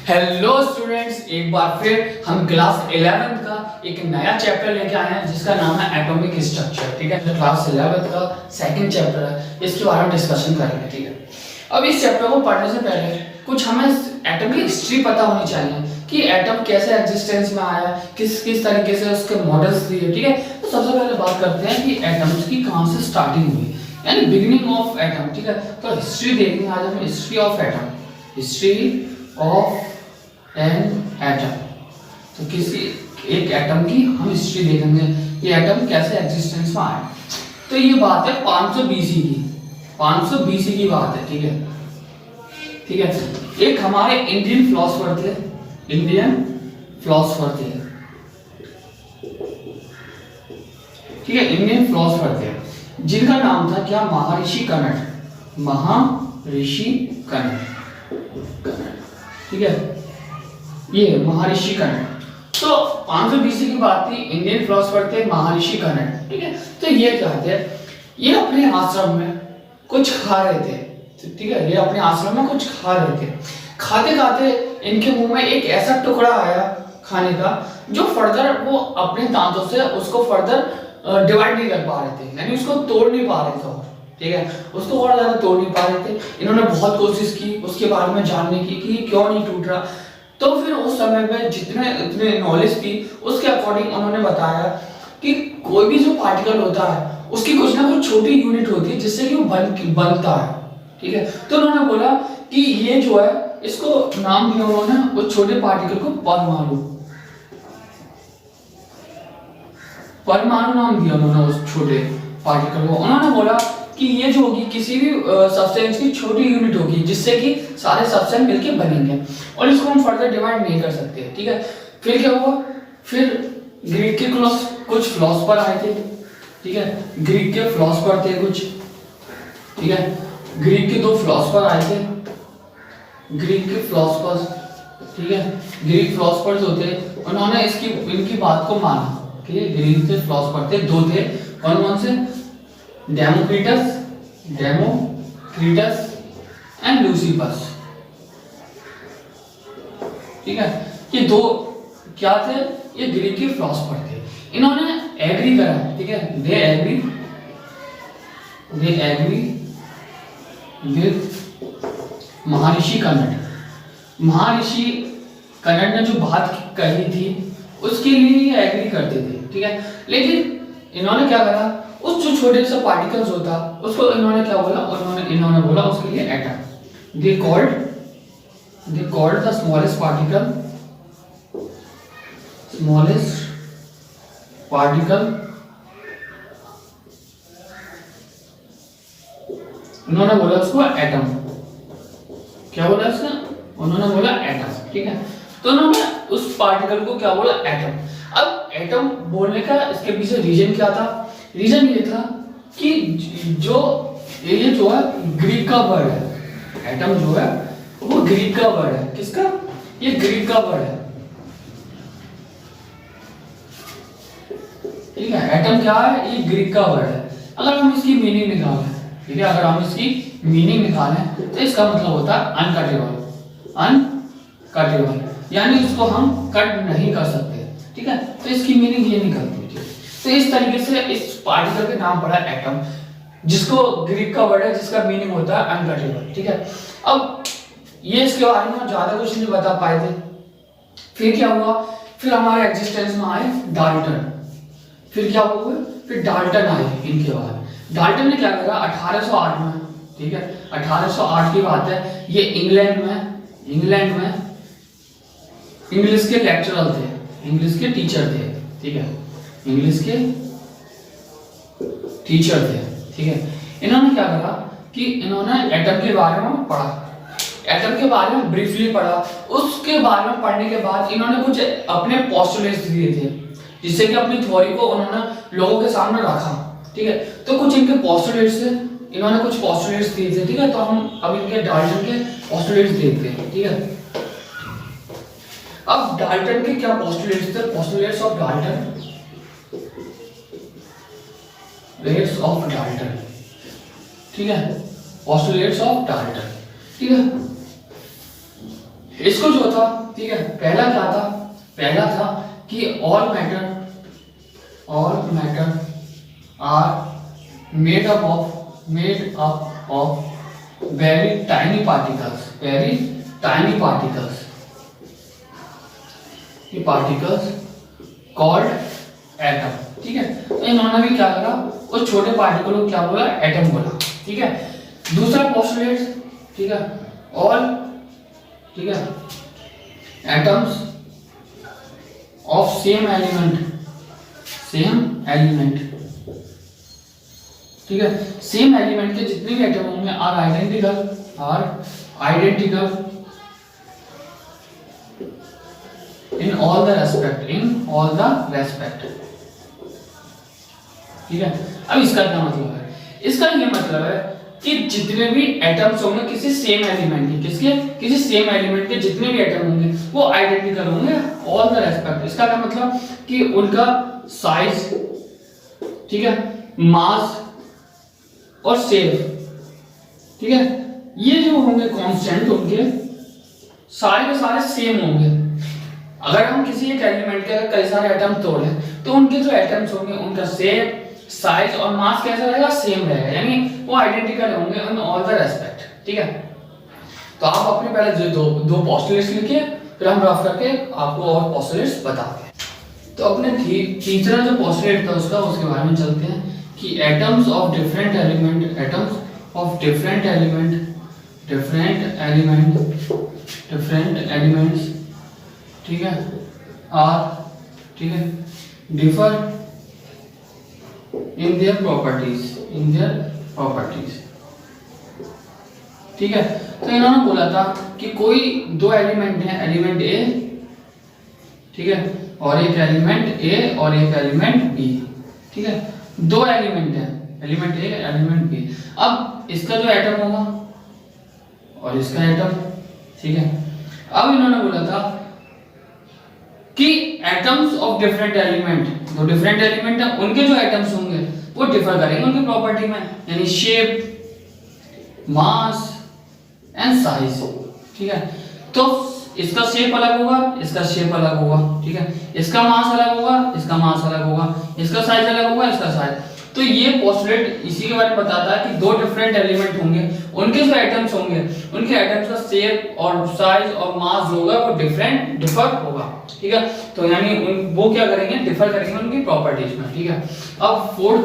Hello students, एक बार फिर हम क्लास 11th का एक नया चैप्टर लेके आए हैं जिसका नाम है एटॉमिक स्ट्रक्चर। ठीक है, क्लास 11th का सेकंड चैप्टर है, इसके बारे में डिस्कशन करेंगे। ठीक है, अब इस चैप्टर को पढ़ने से पहले कुछ हमें एटम की हिस्ट्री पता होनी चाहिए कि एटम कैसे एग्जिस्टेंस में आया, किस किस तरीके से उसके मॉडल्स दिए। ठीक है, तो सबसे पहले बात करते हैं कि एटम्स की कहाँ से स्टार्टिंग हुई, यानी बिगिनिंग ऑफ एटम। ठीक है, तो हिस्ट्री देखेंगे आज हम, history of atom, history of an atom. तो किसी एक एटम की हम हिस्ट्री देखेंगे, ये एटम कैसे एग्जिस्टेंस में आया। तो ये बात है 500 बीसी की, 500 बीसी की बात है। ठीक है, ठीक है। एक हमारे इंडियन फिलोसोफर थे, इंडियन फिलोसोफर थे। ठीक है, इंडियन फिलोसोफर थे जिनका नाम था क्या, महर्षि कनट, महर्षि कनट। ठीक है, ये महर्षि कनट। तो 500 बीसी की बात थी, इंडियन फिलोसोफर थे महर्षि कनट। ठीक है, तो ये क्या थे, ये अपने आश्रम में कुछ खा रहे थे। ठीक है, ये अपने आश्रम में कुछ खा रहे थे, खाते खाते इनके मुंह में एक ऐसा टुकड़ा आया खाने का जो फर्दर वो अपने दांतों से उसको फर्दर डिवाइड नहीं कर पा रहे थे, यानी उसको तोड़ नहीं पा रहे थे। ठीक है, उसको और ज्यादा तोड़ नहीं पा रहे थे। इन्होंने बहुत कोशिश की उसके बारे में जानने की कि क्यों नहीं टूट रहा। तो फिर उस समय में जितने इतने नॉलेज थी उसके अकॉर्डिंग उन्होंने बताया कि कोई भी जो पार्टिकल होता है उसकी कुछ ना कुछ छोटी यूनिट होती है जिससे कि वो बनता है। ठीक है, तो उन्होंने बोला कि ये जो है, इसको नाम दिया उन्होंने उस छोटे पार्टिकल को परमाणु, परमाणु नाम दिया उन्होंने उस छोटे पार्टिकल को। उन्होंने बोला कि ये जो होगी किसी भी सब्सटेंस की छोटी यूनिट होगी जिससे कि सारे सब्सटेंस मिलके बनेंगे और इसको हम फर्दर डिवाइड नहीं कर सकते। ठीक है, फिर क्या हुआ, फिर ग्रीक के कुछ फिलोसोफर आए थे। ठीक है, ग्रीक के फिलोसोफर थे कुछ। ठीक है, ग्रीक के 2 फिलोसोफर आए थे, ग्रीक के फिलोसोफर्स। ठीक है, ग्रीक फिलोसोफर्स होते, उन्होंने इनकी बात को माना। ठीक है, ग्रीक के फिलोसोफर थे, 2 थे, कौन कौन से, डेमोक्रिटस एंड लूसिफस। ठीक है, ये 2 क्या थे, ये ग्रीक के फिलोसोफर थे। इन्होंने एग्री करा। ठीक है, दे एग्री विद महर्षि कनट। महर्षि कनट ने जो बात कही थी उसके लिए ये एग्री करते थे। ठीक है, लेकिन इन्होंने क्या करा, उस जो छोटे से पार्टिकल्स होता उसको इन्होंने क्या बोला, इन्होंने बोला उसके लिए atom. They called the smallest particle उन्होंने बोला उसको एटम। क्या बोला उसने, उन्होंने बोला एटम। ठीक है, तो उन्होंने उस पार्टिकल को क्या बोला, एटम। अब एटम बोलने का इसके पीछे रीजन क्या था, रीजन ये था कि ये जो है ग्रीक का वर्ड है, एटम जो है वो ग्रीक का वर्ड है। किसका, ये ग्रीक का वर्ड है। ठीक है, एटम क्या है, ये ग्रीक का वर्ड है। अगर हम इसकी मीनिंग निकालें, ठीक है, अगर हम इसकी मीनिंग निकालें तो इसका मतलब होता है अनकटेबल, यानी इसको हम कट नहीं कर सकते। ठीक है, तो इसकी मीनिंग ये निकलती है। तो इस तरीके से इस पार्टिकल का नाम पड़ा एटम, जिसको ग्रीक का वर्ड है, जिसका मीनिंग होता है अनकटेबल। ठीक है, अब ये इसके बारे में ज्यादा कुछ नहीं बता पाए थे। फिर क्या हुआ, फिर हमारे एग्जिस्टेंस में आए डाल्टन। फिर क्या हुआ, फिर डाल्टन आए इनके बाद। डाल्टन ने क्या करा 1808 में। ठीक है, 1808 की बात है, ये इंग्लैंड में इंग्लिश के लेक्चरर थे, इंग्लिश के टीचर थे। ठीक है, इंग्लिश के टीचर थे। ठीक है, इन्होंने क्या करा कि इन्होंने एटम के बारे में पढ़ा, एटम के बारे में ब्रीफली पढ़ा। उसके बारे में पढ़ने के बाद इन्होंने कुछ अपने पोस्टुलेट्स दिए थे, जिससे कि अपनी थ्योरी को उन्होंने लोगों के सामने रखा। ठीक है, तो कुछ इनके पोस्टुलेट्स थे, इन्होंने कुछ पोस्टुलेट्स दिए थे। ठीक है, तो हम अब इनके डाल्टन के पोस्टुलेट्स देखते हैं। ठीक है, अब डाल्टन के क्या पोस्टुलेट्स थे, पोस्टुलेट्स ऑफ डाल्टन, ठीक है, पोस्टुलेट्स ऑफ डाल्टन। ठीक है, इसको जो था, ठीक है, पहला क्या था, पहला था कि all matter are made up of very tiny particles, ये पार्टिकल्स कॉल्ड एटम, ठीक है। तो इन्होंने भी क्या करा, उस छोटे पार्टिकल को क्या बोला, एटम बोला, ठीक है। दूसरा पोस्टुलेट, ठीक है, ऑल, ठीक है, एटम्स ऑफ सेम एलिमेंट, ठीक है, सेम एलिमेंट के जितने भी एटम होंगे are identical in all the respect, ठीक है। अब इसका क्या मतलब है, इसका ये मतलब है कि जितने भी एटम्स होंगे किसी सेम एलिमेंट के, किसी सेम एलिमेंट के जितने भी एटम होंगे वो आइडेंटिकल होंगे ऑल द रेस्पेक्ट। इसका क्या मतलब कि उनका साइज, ठीक है, मास और शेप, ठीक है, ये जो होंगे कांस्टेंट होंगे, सारे के सारे सेम होंगे। अगर हम किसी एक एलिमेंट के कई सारे एटम तोड़ें तो उनके जो एटम्स होंगे उनका शेप, साइज और मास कैसा रहेगा, सेम रहेगा, यानी वो आइडेंटिकल होंगे इन ऑल द रेस्पेक्ट, ठीक है। तो आप अपने पहले जो दो पोस्टुलेट्स लिखिए, फिर हम रफ करके आपको और पोस्टुलेट्स बताते हैं। तो अपने तीसरा जो पोस्टुलेट था उसके बारे में चलते हैं कि एटम्स ऑफ डिफरेंट एलिमेंट्स, ठीक है, आर, ठीक है, डिफर इन देयर प्रॉपर्टीज, ठीक है। तो इन्होंने बोला था कि कोई दो एलिमेंट है, एलिमेंट ए, ठीक है, और एक एलिमेंट ए और एक एलिमेंट बी, ठीक है, दो एलिमेंट है, एलिमेंट ए, एलिमेंट बी। अब इसका जो एटम होगा और इसका एटम, ठीक है। अब इन्होंने बोला था कि एटम्स ऑफ डिफरेंट एलिमेंट, जो डिफरेंट एलिमेंट है उनके जो एटम्स होंगे वो डिफर करेंगे उनकी प्रॉपर्टी में, यानी शेप, मास एंड साइज, ठीक है। तो इसका शेप अलग होगा, इसका शेप अलग होगा, ठीक है, इसका मास अलग होगा, इसका मास अलग होगा, इसका साइज अलग होगा, इसका साइज। तो ये पोस्टुलेट इसी के बारे में बताता है कि दो डिफरेंट एलिमेंट होंगे, उनके जो एटम्स होंगे उनके एटम्स का शेप और साइज और मास जो होगा वो डिफर होगा, ठीक है। तो यानी वो क्या करेंगे, डिफर करेंगे उनकी प्रॉपर्टीज में, ठीक है। अब फोर्थ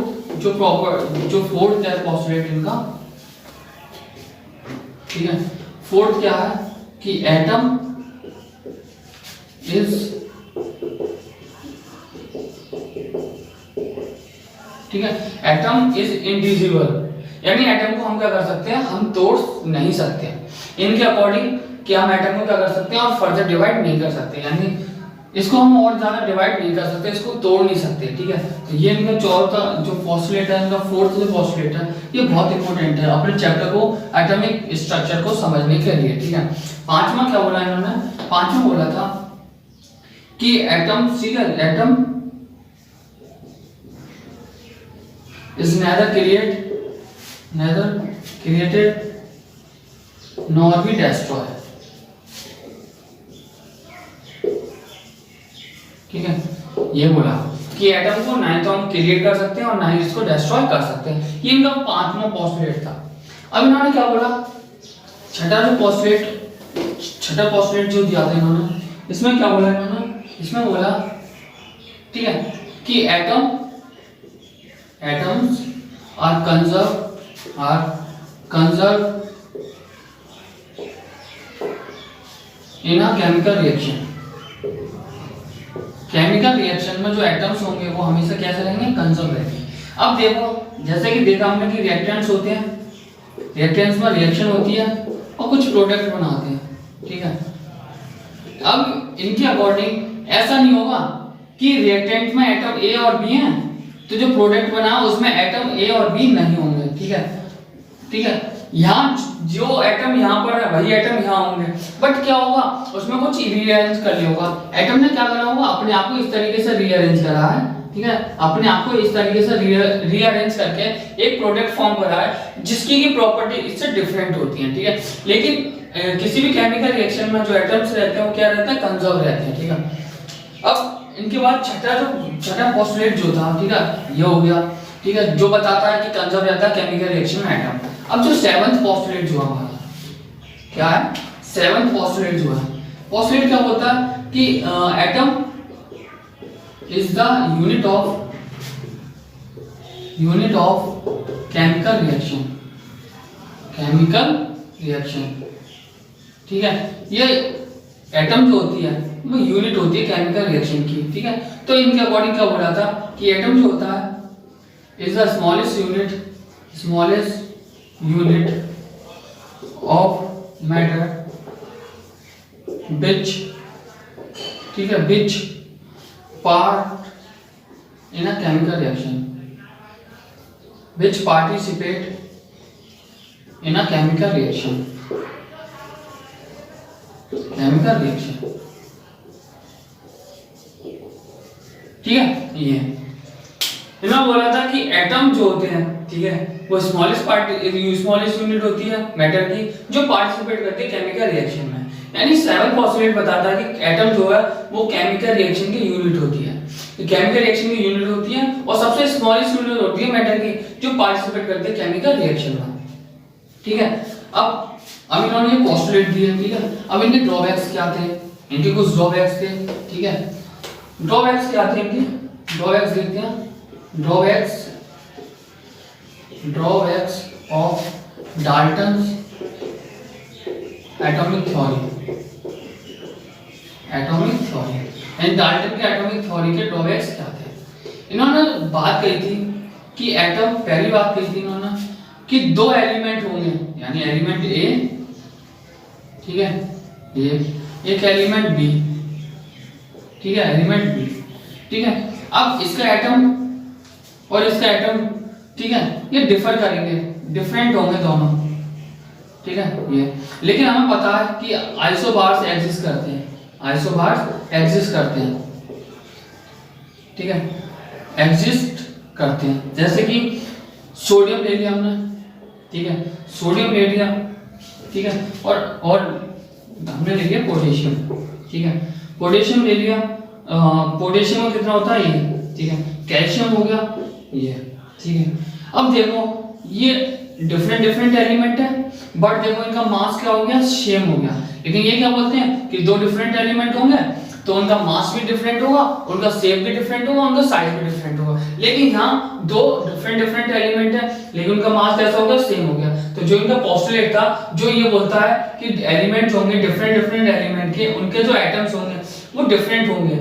है पोस्टुलेट इनका, ठीक है, फोर्थ क्या है कि एटम इज, ठीक है, एटम इज इंडिविजुअल, यानी एटम को हम क्या कर सकते हैं, हम तोड़ नहीं सकते इनके अकॉर्डिंग कि हम एटम को क्या कर सकते हैं और फर्दर डिवाइड नहीं कर सकते, यानी इसको हम और ज्यादा डिवाइड नहीं कर सकते, इसको तोड़ नहीं सकते, ठीक है। तो ये इनका चौथा जो पोस्टुलेट है, इनका फोर्थ जो पोस्टुलेट है, ये बहुत इंपॉर्टेंट है अपने चैप्टर को, एटॉमिक स्ट्रक्चर को समझने के लिए, ठीक है। पांचवा क्या बोला इन्होंने, पांचवा बोला था कि atom is neither created nor be destroyed, ठीक है। ये बोला कि एटम को ना तो हम क्रिएट कर सकते हैं और ना ही इसको डिस्ट्रॉय कर सकते हैं, ये इनका पांचवा पोस्टुलेट था। अब इन्होंने क्या बोला, छठा पोस्टुलेट जो दिया था इन्होंने, इसमें क्या बोला इन्होंने, इसमें बोला, ठीक है, कि atoms are conserved in a chemical reaction, chemical reaction में जो एटम्स होंगे वो हमेशा कैसे रहेंगे, कंजर्व रहेंगे। अब देखो जैसे कि देखा हमने कि रिएक्टेंट्स होते हैं, रिएक्टेंट्स में रिएक्शन होती है और कुछ प्रोडक्ट बनाते हैं, ठीक है। अब इनके अकॉर्डिंग ऐसा नहीं होगा कि रिएक्टेंट में एटम ए और बी हैं तो जो प्रोडक्ट बना उसमें एटम ए और बी नहीं होंगे, ठीक है, ठीक है। यहाँ जो एटम यहाँ पर है वही एटम यहाँ होंगे, बट क्या होगा उसमें कुछ रीअरेंज कर लिया होगा, एटम ने क्या करा होगा, अपने आप को इस तरीके से रीअरेंज करा है, ठीक है, अपने आप को इस तरीके से रीअरेंज करके एक प्रोडक्ट फॉर्म करा है जिसकी की प्रॉपर्टी इससे डिफरेंट होती है, ठीक है। लेकिन किसी भी केमिकल रिएक्शन में जो एटम्स रहते हैं वो क्या रहते हैं, कंजर्व रहते हैं, ठीक है। अब इनके बाद छठा पोस्टुलेट जो था, ठीक है, ये हो गया, ठीक है, जो बताता है कि कंजर्व रहता है केमिकल रिएक्शन में एटम। अब जो सेवंथ पोस्टुलेट जो हमारा क्या है, सेवंथ पोस्टुलेट जो है, पोस्टुलेट क्या होता है कि atom is the unit of chemical reaction, ठीक है। ये एटम जो होती है वो यूनिट होती है केमिकल रिएक्शन की, ठीक है। तो इनके अकॉर्डिंग क्या बोला था कि एटम जो होता है is the smallest unit of matter which, ठीक है, which part in a chemical reaction, which participate in a chemical reaction, ठीक है। ये इन्होंने बोला था कि एटम जो होते हैं, ठीक है, वो स्मॉलेस्ट यूनिट होती है मैटर की जो पार्टिसिपेट करती है केमिकल रिएक्शन में। यानी सेवन पोस्टुलेट बताता है कि एटम जो है वो केमिकल रिएक्शन की यूनिट होती है, केमिकल रिएक्शन की यूनिट होती है और सबसे स्मॉलेस्ट यूनिट होती है मैटर की जो पार्टिसिपेट करती है केमिकल रिएक्शन में, ठीक है। अब इन्होंने ये पोस्टुलेट दिए, ठीक है। अब इनके ड्रॉबैक्स क्या थे, इनके कुछ ड्रॉबैक्स थे, ठीक है। ड्रॉबैक्स क्या थे इनके, ड्रॉबैक्स देखते हैं। Drawbacks of Dalton's atomic theory, and Dalton के एटॉमिक थ्योरी के ड्रॉबैक्स क्या थे। इन्होंने बात कही थी कि एटम, पहली बात कही थी इन्होंने कि दो एलिमेंट होंगे, यानी एलिमेंट ए, ठीक है, ये एक एलिमेंट बी, ठीक है, एलिमेंट बी, ठीक है। अब इसका एटम और इसका एटम, ठीक है, ये डिफर करेंगे, डिफरेंट होंगे दोनों, ठीक है, ये। लेकिन हमें पता है कि आइसोबार्स एग्जिस्ट करते हैं, ठीक है, एग्जिस्ट करते हैं। जैसे कि सोडियम ले लिया हमने, ठीक है, सोडियम ले लिया, ठीक है, और हमने ले लिया पोटेशियम, ठीक है, पोटेशियम ले लिया। पोटेशियम में कितना होता है ये, ठीक है, कैल्शियम हो गया ये, ठीक है। अब देखो ये डिफरेंट एलिमेंट है, बट देखो इनका मास क्या हो गया, सेम हो गया। लेकिन ये क्या बोलते हैं कि दो डिफरेंट एलिमेंट होंगे तो उनका मास भी डिफरेंट होगा, उनका शेप भी डिफरेंट होगा, उनका साइज भी डिफरेंट होगा। लेकिन यहाँ दो डिफरेंट एलिमेंट है लेकिन उनका मास कैसा हो गया, सेम हो गया। तो जो इनका पोस्टुलेट था जो ये बोलता है कि एलिमेंट्स होंगे डिफरेंट एलिमेंट के, उनके जो एटम्स होंगे वो डिफरेंट होंगे,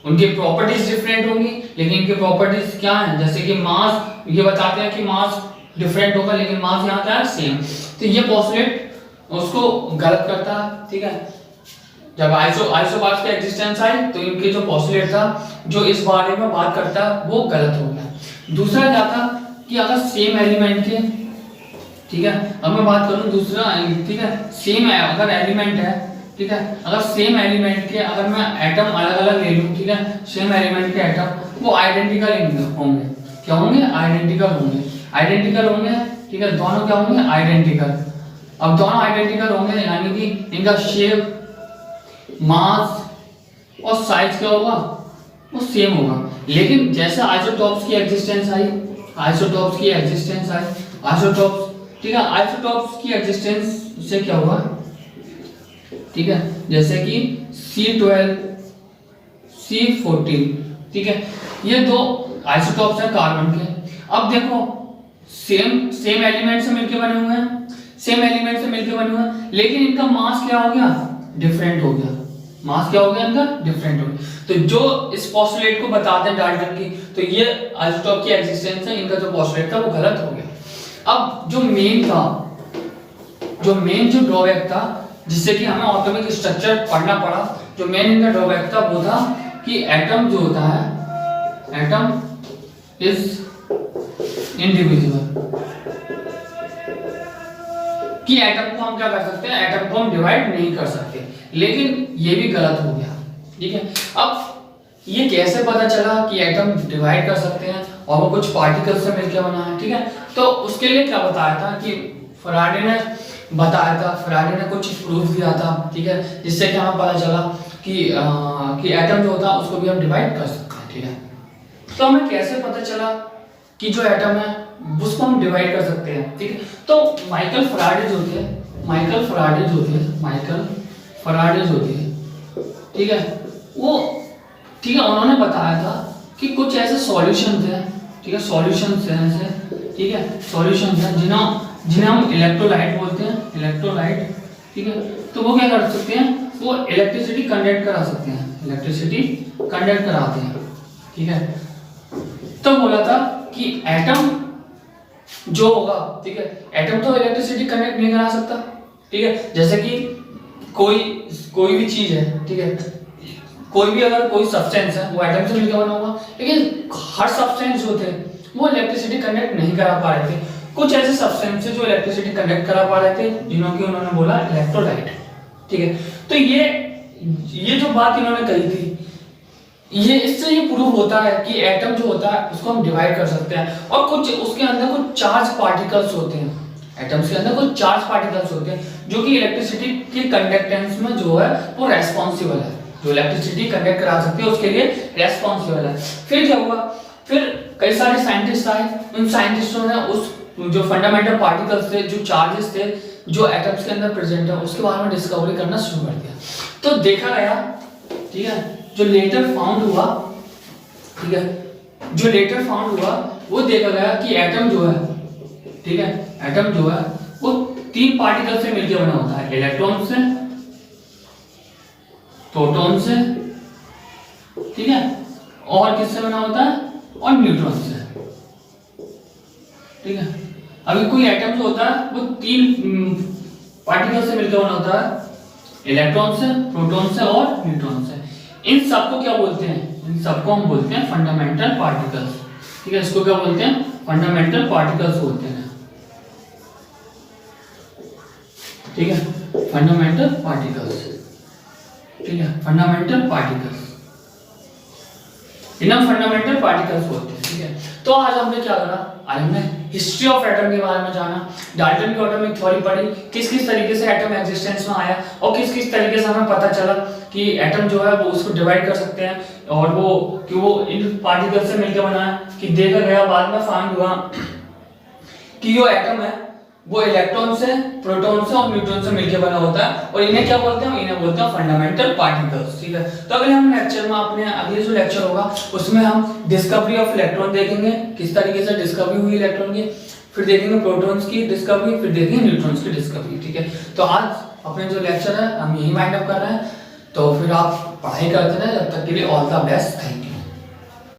उनकी प्रॉपर्टीज डिफरेंट होंगी। लेकिन इनकी प्रॉपर्टीज क्या है, जैसे कि मास, ये बताते हैं कि मास डिफरेंट होगा लेकिन मास यहाँ क्या है, सेम। तो ये पोस्टुलेट उसको गलत करता है, ठीक है। जब आइसोबार्स का एग्जिस्टेंस आए तो इनके जो पोस्टुलेट था जो इस बारे में बात करता वो गलत हो गया। दूसरा क्या था कि अगर सेम एलिमेंट के, ठीक है, अब मैं बात करूं दूसरा, ठीक है, सेम अगर एलिमेंट है, ठीक है, अगर सेम एलिमेंट के अगर मैं एटम अलग अलग ले लूं, ठीक है, सेम एलिमेंट के एटम वो आइडेंटिकल होंगे, क्या होंगे, आइडेंटिकल होंगे, ठीक है, दोनों क्या होंगे, आइडेंटिकल। अब दोनों आइडेंटिकल होंगे यानी कि इनका शेप, मास और साइज क्या होगा, वो सेम होगा। लेकिन जैसे आइसोटॉप्स की एग्जिस्टेंस आई, ठीक है, आइसोटॉप्स की एग्जिस्टेंस से क्या हुआ, ठीक है, जैसे कि C12 C14, ठीक है, ये दो आइसोटॉप्स हैं कार्बन के। अब देखो सेम एलिमेंट से मिलके बने हुए हैं, लेकिन इनका मास क्या हो गया, डिफरेंट हो गया, इनका डिफरेंट हो गया। तो जो इस पोस्टुलेट को बताते हैं डाल्टन की, तो ये आइसोटॉप की एग्जिस्टेंस है, इनका जो पोस्टुलेट था वो गलत हो गया। अब जो मेन ड्रॉबैक था जिससे कि हमें एटॉमिक स्ट्रक्चर पढ़ना पड़ा, जो मेन इनका ड्रॉबैक था वो था कि एटम जो होता है, एटम इज इंडिविजुअल, कि एटम को हम क्या कर सकते हैं, एटम को हम डिवाइड नहीं कर सकते। लेकिन ये भी गलत हो गया, ठीक है। अब ये कैसे पता चला कि एटम डिवाइड कर सकते हैं और वो कुछ पार्टिकल्स से मिलकर बना है, ठीक है। तो उसके लिए क्या बताया था कि फैराडे ने बताया था, फैराडे ने कुछ प्रूफ दिया था, ठीक है, जिससे कि हमें पता चला कि एटम जो होता है उसको भी हम डिवाइड कर सकते हैं, ठीक है। तो हमें कैसे पता चला कि जो एटम है उसको हम डिवाइड कर सकते हैं, ठीक है। तो माइकल फैराडे जो थे, ठीक है, वो, ठीक है, उन्होंने बताया था कि कुछ ऐसे सॉल्यूशंस हैं, ठीक है, सॉल्यूशंस हैं ऐसे, ठीक है, सॉल्यूशंस हैं जिन्हें हम इलेक्ट्रोलाइट बोलते हैं, इलेक्ट्रोलाइट, ठीक है। तो वो क्या कर सकते हैं, वो इलेक्ट्रिसिटी कंडक्ट करा सकते हैं, इलेक्ट्रिसिटी कंडक्ट कराते हैं, ठीक है। तो बोला था कि एटम जो होगा, ठीक है, एटम तो इलेक्ट्रिसिटी कंडक्ट नहीं करा सकता, ठीक है। जैसे कि कोई भी चीज है, ठीक है, अगर कोई सब्सटेंस है वो एटम से मिलकर बना होगा, लेकिन हर सब्सटेंस जो थे वो इलेक्ट्रिसिटी कंडक्ट नहीं करा पा रहे थे। कुछ ऐसे सब्सटेंस जो इलेक्ट्रिसिटी कंडक्ट करा पा रहे थे, जिन्हों की उन्होंने बोला इलेक्ट्रोलाइट, ठीक है। तो ये जो बात इन्होंने कही थी, इससे ये प्रूव होता है कि एटम जो होता है उसको हम डिवाइड कर सकते हैं, और कुछ उसके अंदर कुछ चार्ज पार्टिकल्स होते हैं, एटम्स के अंदर कुछ चार्ज पार्टिकल्स होते हैं जो कि इलेक्ट्रिसिटी के कंडक्टेंस में जो है वो रेस्पॉन्सिबल है, जो इलेक्ट्रिसिटी कंडक्ट करा सकते हैं उसके लिए रेस्पॉन्सिबल है। फिर क्या हुआ, फिर कई सारे साइंटिस्ट आए, उन साइंटिस्टों ने उस जो फंडामेंटल पार्टिकल्स थे, जो चार्जेस थे जो एटम्स के अंदर प्रेजेंट है, उसके बारे में डिस्कवरी करना शुरू कर दिया। तो देखा गया, ठीक है, जो लेटर फाउंड हुआ, ठीक है, जो लेटर फाउंड हुआ वो देखा गया कि एटम जो है, ठीक है, एटम जो है वो 3 पार्टिकल से मिलकर बना होता है, इलेक्ट्रॉन से, प्रोटॉन से, ठीक है, और किससे बना होता है, और न्यूट्रॉन से, ठीक है। अभी कोई एटम जो होता है वो 3 पार्टिकल से मिलकर बना होता है, इलेक्ट्रॉन से, प्रोटॉन से और न्यूट्रॉन से। इन सबको क्या बोलते हैं, इन सबको हम बोलते हैं फंडामेंटल पार्टिकल्स, ठीक है, इसको क्या बोलते हैं, फंडामेंटल पार्टिकल्स बोलते हैं, ठीक है, फंडामेंटल पार्टिकल्स, ठीक है, फंडामेंटल पार्टिकल्स, इन्हें फंडामेंटल पार्टिकल्स बोलते हैं, ठीक है। तो आज हमने क्या करा, आज हमने हिस्ट्री ऑफ एटम के बारे में जाना, डाल्टन की एटॉमिक थ्योरी पढ़ी, किस किस तरीके से एटम एग्जिस्टेंस में आया, और किस किस तरीके से हमें पता चला कि एटम जो है वो उसको डिवाइड कर सकते हैं, और वो इन पार्टिकल से मिलकर बना है, कि देखा गया, बाद में फाइंड हुआ कि जो एटम है वो इलेक्ट्रॉन से, प्रोटॉन से और न्यूट्रॉन से मिलकर बना होता है, और इन्हें क्या बोलते हैं, इन्हें बोलते हैं फंडामेंटल पार्टिकल्स, ठीक है। तो अगले हम लेक्चर में, अपने अगले जो लेक्चर होगा उसमें हम डिस्कवरी ऑफ इलेक्ट्रॉन देखेंगे, किस तरीके से डिस्कवरी हुई इलेक्ट्रॉन की, फिर देखेंगे प्रोटॉन्स की डिस्कवरी, फिर देखेंगे न्यूट्रॉन्स की डिस्कवरी, ठीक है। तो आज अपने जो लेक्चर है हम यही वाइंड अप कर रहे हैं, तो फिर आप पढ़ाई करते रहें, जब तक के लिए all the best, thank you.